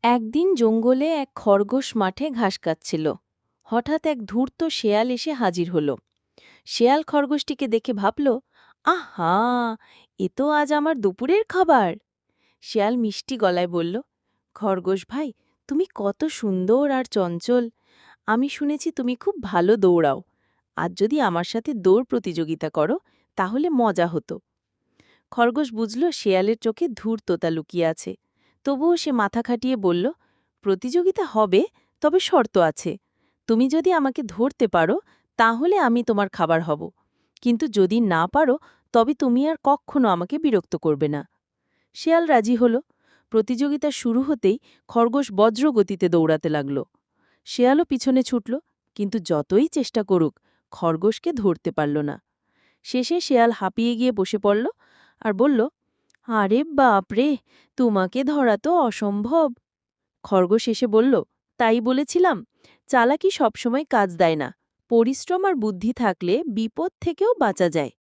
একদিন জঙ্গলে এক খরগোশ মাঠে ঘাস খাচ্ছিল। হঠাৎ এক ধূর্ত শেয়াল এসে হাজির হল। শেয়াল খরগোশটিকে দেখে ভাবল, আহা, এ তো আজ আমার দুপুরের খাবার। শেয়াল মিষ্টি গলায় বলল, খরগোশ ভাই, তুমি কত সুন্দর আর চঞ্চল। আমি শুনেছি তুমি খুব ভালো দৌড়াও। আজ যদি আমার সাথে দৌড় প্রতিযোগিতা করো তাহলে মজা হতো। খরগোশ বুঝল শেয়ালের চোখে ধূর্ততা লুকিয়ে আছে। তবুও সে মাথা খাটিয়ে বলল, প্রতিযোগিতা হবে, তবে শর্ত আছে। তুমি যদি আমাকে ধরতে পারো তাহলে আমি তোমার খাবার হব, কিন্তু যদি না পারো তবে তুমি আর কখনো আমাকে বিরক্ত করবে না। শেয়াল রাজি হল। প্রতিযোগিতা শুরু হতেই খরগোশ বজ্রগতিতে দৌড়াতে লাগল। শেয়ালও পিছনে ছুটল, কিন্তু যতই চেষ্টা করুক খরগোশকে ধরতে পারল না। শেষে শেয়াল হাঁপিয়ে গিয়ে বসে পড়ল আর বলল, আরে বাপ রে, তোমাকে ধরা তো অসম্ভব। খরগোশ এসে বলল, তাই বলেছিলাম, চালাকি সবসময় কাজ দেয় না। পরিশ্রম আর বুদ্ধি থাকলে বিপদ থেকেও বাঁচা যায়।